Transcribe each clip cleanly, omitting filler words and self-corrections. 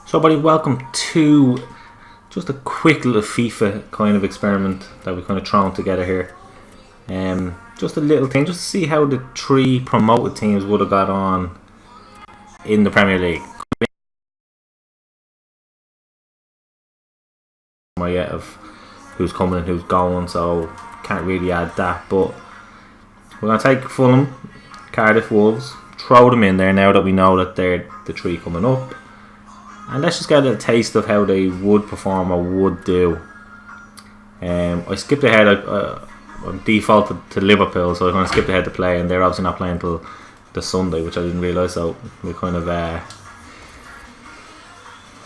So buddy, welcome to just a quick little FIFA kind of experiment that we've kind of thrown together here. Just a little thing, just to see how the three promoted teams would have got on in the Premier League. Yet of who's coming and who's going, so can't really add that. But we're going to take Fulham, Cardiff, Wolves, throw them in there now that we know that they're the three coming up. And let's just get a taste of how they would perform or would do. I skipped ahead. I'm defaulted to Liverpool, so I'm going to skip ahead to play, and they're obviously not playing until the Sunday, which I didn't realise. So we kind of a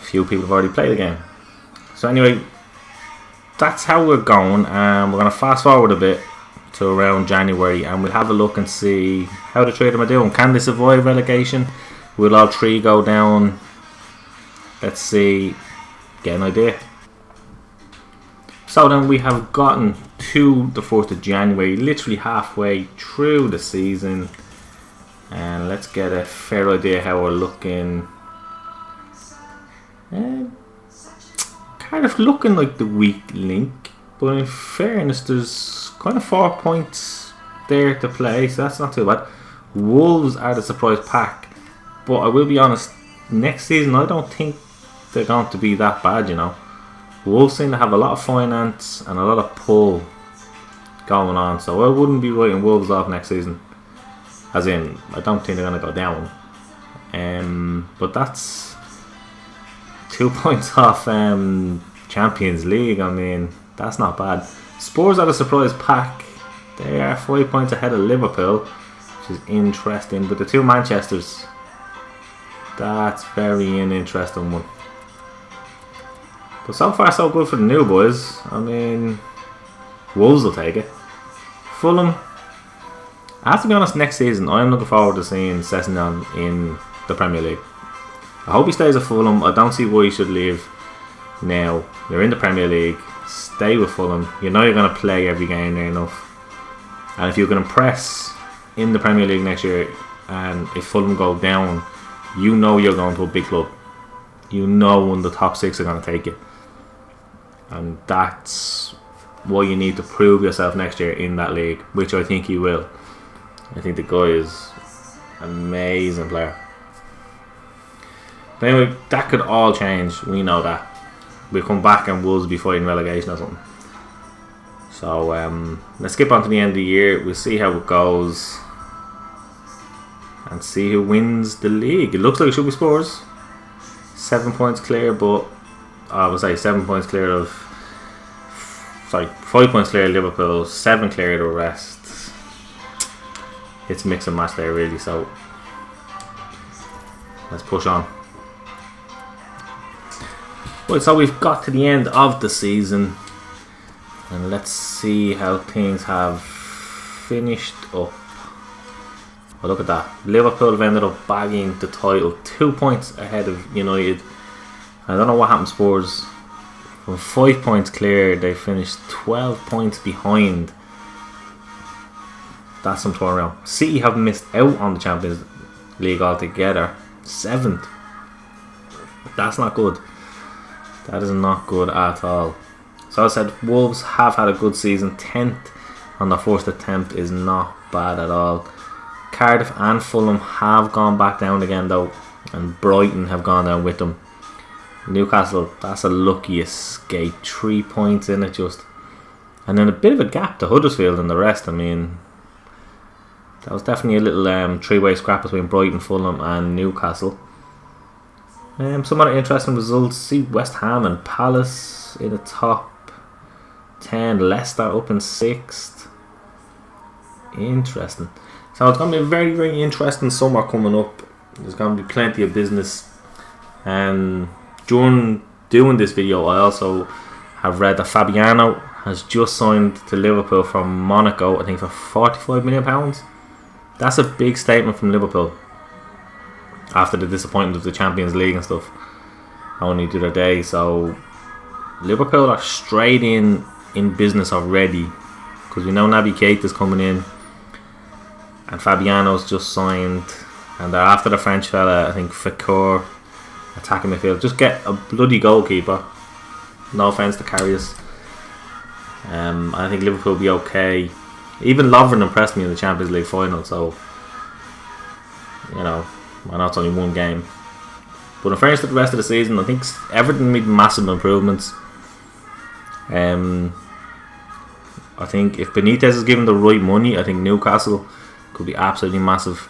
few people have already played the game. So anyway, that's how we're going. We're going to fast forward a bit to around January, and we'll have a look and see how the three of them are doing. Can they survive relegation? Will all three go down? Let's see, get an idea. So then we have gotten to the 4th of January, literally halfway through the season. And let's get a fair idea how we're looking. Kind of looking like the weak link. But in fairness, there's kind of 4 points there to play, so that's not too bad. Wolves are the surprise pack. But I will be honest, next season I don't think they're going to be that bad, you know. Wolves seem to have a lot of finance and a lot of pull going on, so I wouldn't be writing Wolves off next season. As in, I don't think they're going to go down. But that's 2 points off Champions League. I mean, that's not bad. Spurs are the surprise pack. They are 5 points ahead of Liverpool, which is interesting. But the two Manchesters, that's very an interesting one. But so far so good for the new boys. I mean, Wolves will take it. Fulham, I have to be honest, next season I'm looking forward to seeing Sessegnon in the Premier League. I hope he stays at Fulham. I don't see why he should leave now. You're in the Premier League, stay with Fulham. You know you're going to play every game there enough. And if you can impress in the Premier League next year, and if Fulham go down, you know you're going to a big club. You know one of the top 6 are going to take you. And that's what you need to prove yourself next year in that league, which I think he will. I think the guy is an amazing player. But anyway, that could all change. We know that. We'll come back and Wolves be fighting relegation or something. So let's skip on to the end of the year. We'll see how it goes and see who wins the league. It looks like it should be Spurs. 7 points clear, but I would say 7 points clear of 5 points clear of Liverpool, 7 clear of the rest. It's mix and match there really, so let's push on. Right, so we've got to the end of the season, and let's see how things have finished up. Oh, look at that. Liverpool have ended up bagging the title 2 points ahead of United. I don't know what happened to Spurs. From 5 points clear, they finished 12 points behind. That's some turnaround. City have missed out on the Champions League altogether. 7th. That's not good. That is not good at all. So as I said, Wolves have had a good season. 10th on their first attempt is not bad at all. Cardiff and Fulham have gone back down again though, and Brighton have gone down with them. Newcastle, that's a lucky escape. 3 points in it just. And then a bit of a gap to Huddersfield and the rest. I mean, that was definitely a little three-way scrap between Brighton, Fulham and Newcastle. Some other interesting results. See West Ham and Palace in the top 10. Leicester up in 6th. Interesting. So it's going to be a very, very interesting summer coming up. There's going to be plenty of business. And during doing this video, I also have read that Fabiano has just signed to Liverpool from Monaco, I think for £45 million. That's a big statement from Liverpool after the disappointment of the Champions League and stuff only the other day. So Liverpool are straight in business already, because we know Naby Keita's coming in and Fabiano's just signed, and they're after the French fella, I think Fekir attacking midfield. Just get a bloody goalkeeper. No offence to Cardiff. I think Liverpool will be okay. Even Lovren impressed me in the Champions League final, so you know, I know it's only one game. But in fairness to the rest of the season, I think Everton made massive improvements. I think if Benitez is given the right money, I think Newcastle could be absolutely massive.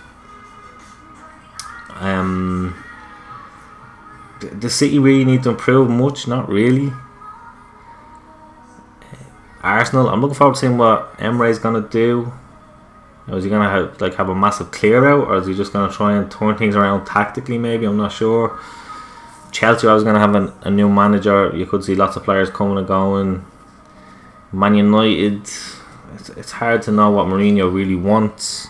The City really need to improve much, not really. Arsenal, I'm looking forward to seeing what Emre's gonna do. Is he gonna have a massive clear out, or is he just gonna try and turn things around tactically? Maybe, I'm not sure. Chelsea, I was gonna have a new manager. You could see lots of players coming and going. Man United, it's hard to know what Mourinho really wants.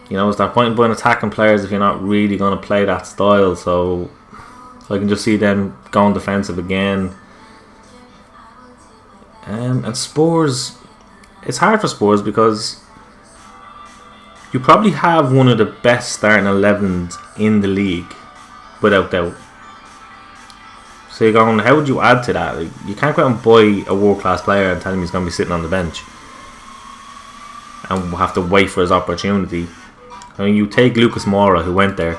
You know, is there point in buying attacking players if you're not really going to play that style? So I can just see them going defensive again. And Spurs, it's hard for Spurs because you probably have one of the best starting 11s in the league, without doubt. So you're going, how would you add to that? Like, you can't go out and buy a world-class player and tell him he's going to be sitting on the bench and we'll have to wait for his opportunity. I mean, you take Lucas Moura, who went there.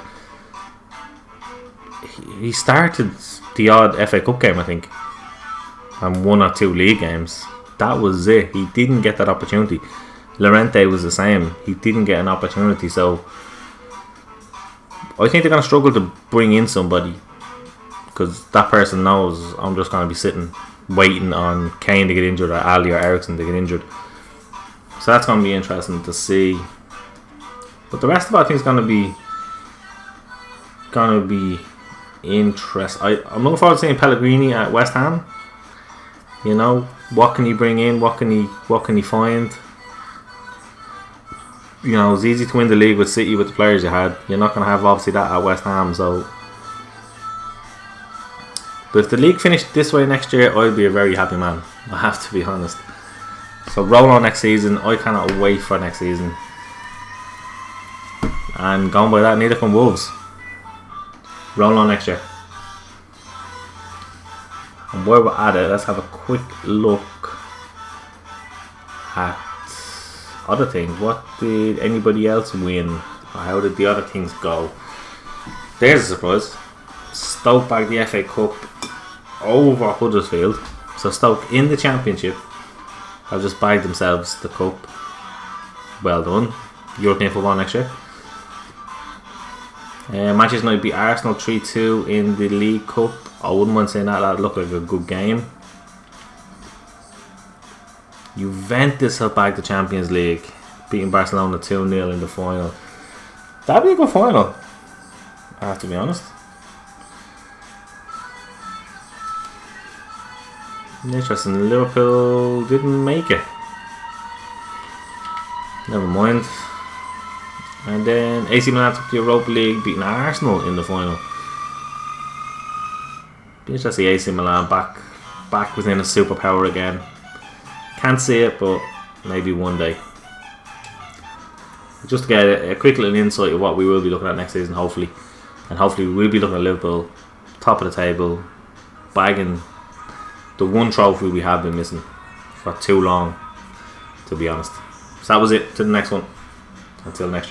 He started the odd FA Cup game, I think, and 1 or 2 league games. That was it. He didn't get that opportunity. Llorente was the same. He didn't get an opportunity. So I think they're going to struggle to bring in somebody, because that person knows I'm just going to be sitting waiting on Kane to get injured or Ali or Ericsson to get injured. So that's going to be interesting to see. But the rest of it, I think, is going to be interesting. I'm looking forward to seeing Pellegrini at West Ham. You know, what can he bring in? What can he find? You know, it's easy to win the league with City with the players you had. You're not going to have obviously that at West Ham. So, but if the league finished this way next year, I'd be a very happy man. I have to be honest. So roll on next season. I cannot wait for next season. And going by that, neither can Wolves. Roll on next year. And while we're at it, let's have a quick look at other things. What did anybody else win? How did the other things go? There's a surprise. Stoke bagged the FA Cup over Huddersfield. So Stoke in the Championship have just bagged themselves the cup. Well done. European football next year. Manchester United beat Arsenal 3-2 in the League Cup. I wouldn't mind saying that. That looked like a good game. Juventus have bagged the Champions League, beating Barcelona 2-0 in the final. That'd be a good final, I have to be honest. Interesting. Liverpool didn't make it. Never mind. And then AC Milan took the Europa League, beating Arsenal in the final. Be interesting to see AC Milan back within a superpower again. Can't see it, but maybe one day. Just to get a quick little insight of what we will be looking at next season, hopefully. And hopefully we'll be looking at Liverpool, top of the table, bagging the one trophy we have been missing for too long, to be honest. So that was it. To the next one. Until next year.